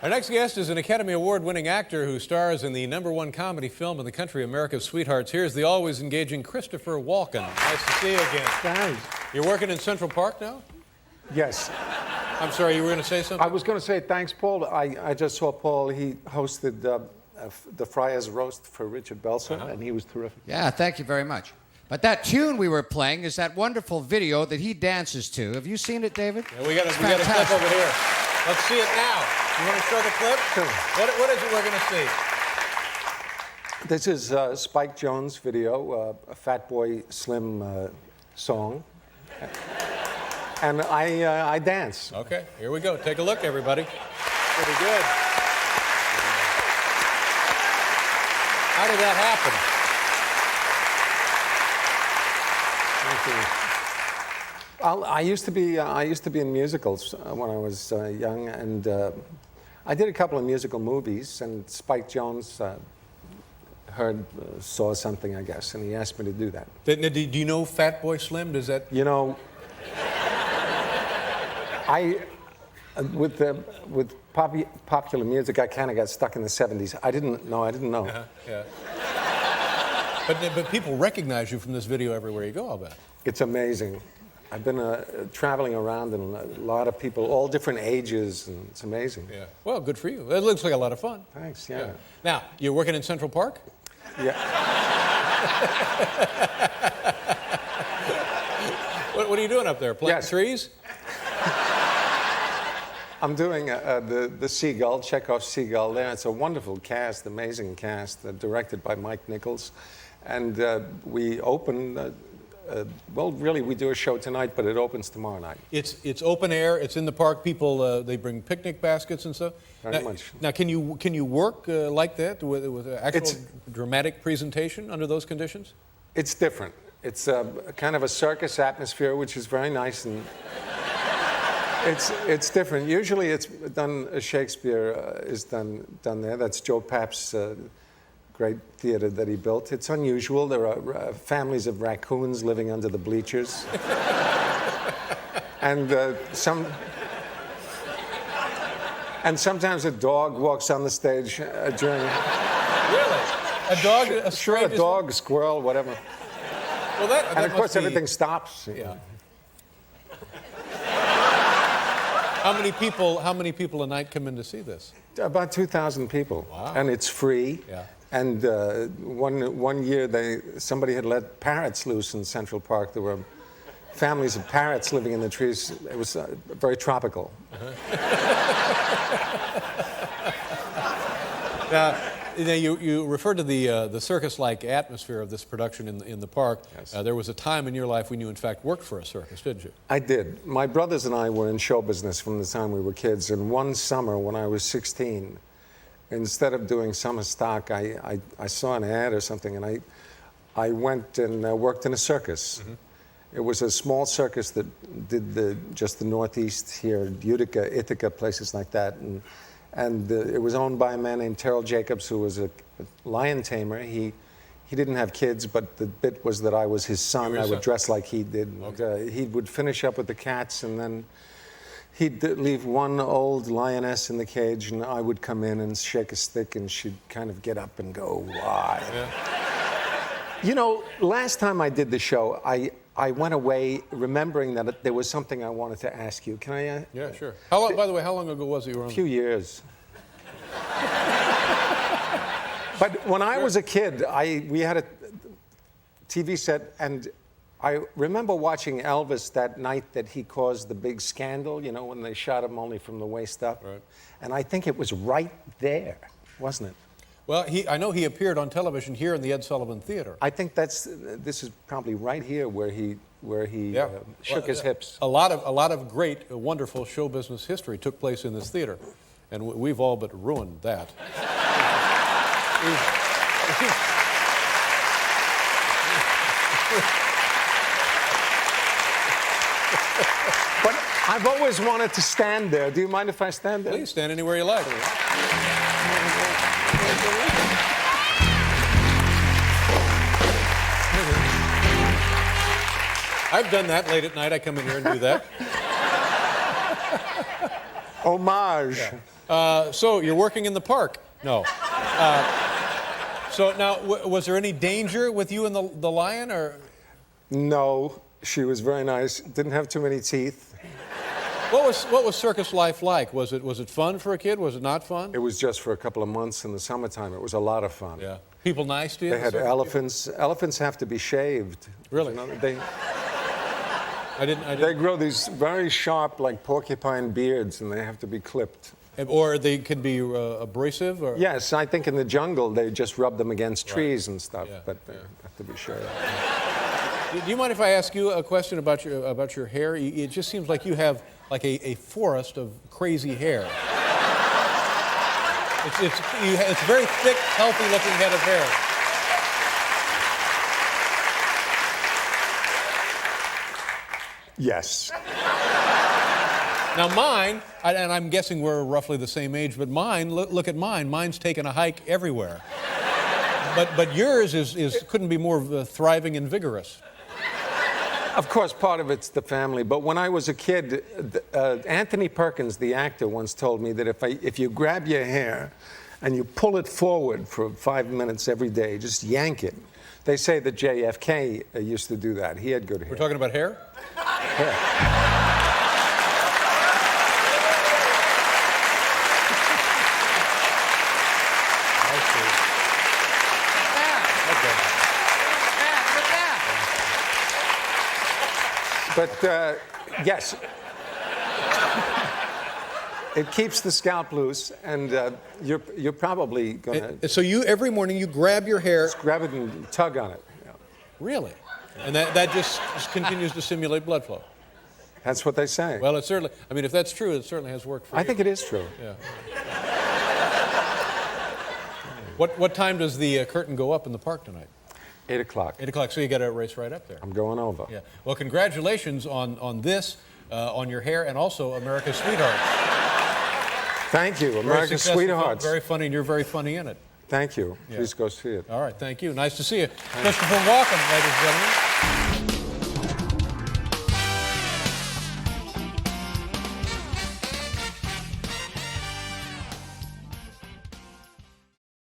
Our next guest is an Academy Award-winning actor who stars in the #1 comedy film in the country, America's Sweethearts. Here's the always engaging Christopher Walken. Nice to see you again. Guys. You're working in Central Park now? Yes. I'm sorry, you were going to say something? I was going to say thanks, Paul. I just saw Paul. He hosted the Friars Roast for Richard Belzer, and he was terrific. Yeah, thank you very much. But that tune we were playing is that wonderful video that he dances to. Have you seen it, David? Yeah, we got a clip over here. Let's see it now. You want to show the clip? Sure. What is it we're going to see? This is Spike Jonze' video, a Fatboy Slim song. And I dance. Okay, here we go. Take a look, everybody. Pretty good. How did that happen? I used to be in musicals when I was young, and I did a couple of musical movies. And Spike Jonze saw something, I guess, and he asked me to do that. Do you know Fatboy Slim? Does that? You know, with popular music, I kind of got stuck in the '70s. I didn't know. Yeah. But people recognize you from this video everywhere you go, I'll bet. It's amazing. I've been traveling around, and a lot of people, all different ages, and it's amazing. Yeah. Well, good for you. It looks like a lot of fun. Thanks. Yeah. Now, you're working in Central Park? Yeah. What are you doing up there? Planting trees? I'm doing the Seagull, Chekhov's Seagull there. It's a wonderful cast, amazing cast, directed by Mike Nichols. And we open, well, really, we do a show tonight, but it opens tomorrow night. It's open air, it's in the park. People, they bring picnic baskets and stuff. Very much. Now, can you work like that with an actual dramatic presentation under those conditions? It's different. It's kind of a circus atmosphere, which is very nice, and it's different. Usually it's done, Shakespeare is done there. That's Joe Papp's great theater that he built. It's unusual. There are families of raccoons living under the bleachers. And sometimes a dog walks on the stage during... Really? A dog? Sure, a dog, a squirrel, whatever. Well, that and of course, must be... everything stops. Yeah. How many people a night come in to see this? About 2,000 people. Wow. And it's free. Yeah. And one year, somebody had let parrots loose in Central Park. There were families of parrots living in the trees. It was very tropical. Now, you referred to the circus-like atmosphere of this production in the park. Yes. There was a time in your life when you, in fact, worked for a circus, didn't you? I did. My brothers and I were in show business from the time we were kids. And one summer, when I was 16, instead of doing summer stock, I saw an ad or something, and I went and worked in a circus. Mm-hmm. It was a small circus that did just the Northeast here, Utica, Ithaca, places like that. And it was owned by a man named Terrell Jacobs, who was a lion tamer. He didn't have kids, but the bit was that I was his son. I would dress like he did. Okay. He would finish up with the cats, and then he'd leave one old lioness in the cage, and I would come in and shake a stick, and she'd kind of get up and go, why? Yeah. You know, last time I did the show, I went away remembering that there was something I wanted to ask you. Can I? Yeah, sure. How long, by the way, how long ago was it you were on? A few years. But when I was a kid, we had a TV set, and I remember watching Elvis that night that he caused the big scandal, you know, when they shot him only from the waist up. Right. And I think it was right there, wasn't it? Well, I know he appeared on television here in the Ed Sullivan Theater. I think this is probably right here where he shook his hips. A lot of great, wonderful show business history took place in this theater, and we've all but ruined that. But I've always wanted to stand there. Do you mind if I stand there? Please stand anywhere you like. I've done that late at night. I come in here and do that. Homage. So you're working in the park? No. So now, was there any danger with you and the lion, or? No, she was very nice. Didn't have too many teeth. What was circus life like? Was it fun for a kid? Was it not fun? It was just for a couple of months in the summertime. It was a lot of fun. Yeah. People nice to you? They had elephants. Elephants have to be shaved. Really? You know, I didn't. they grow these very sharp, like porcupine beards, and they have to be clipped. Or they can be abrasive? Or? Yes, I think in the jungle they just rub them against trees and stuff, Yeah, but they have to be shaved. Do you mind if I ask you a question about your hair? It just seems like you have like a forest of crazy hair. It's a very thick, healthy-looking head of hair. Yes. Now mine, and I'm guessing we're roughly the same age, but mine, look at mine. Mine's taken a hike everywhere. But yours couldn't be more thriving and vigorous. Of course, part of it's the family, but when I was a kid, Anthony Perkins, the actor, once told me that if you grab your hair and you pull it forward for 5 minutes every day, just yank it. They say that JFK used to do that. He had good hair. We're talking about hair? Hair. But yes, it keeps the scalp loose, and you're probably gonna. So every morning you grab your hair. Just grab it and tug on it. Yeah. Really? And that just continues to simulate blood flow. That's what they say. Well, it certainly. I mean, if that's true, it certainly has worked for you. I think it is true. Yeah. What time does the curtain go up in the park tonight? 8 o'clock. 8 o'clock. So you got to race right up there. I'm going over. Yeah. Well, congratulations on this, on your hair, and also America's Sweetheart. Thank you, America's Sweethearts. Very funny, and you're very funny in it. Thank you. Yeah. Please go see it. All right. Thank you. Nice to see you, Christopher Walken, ladies and gentlemen.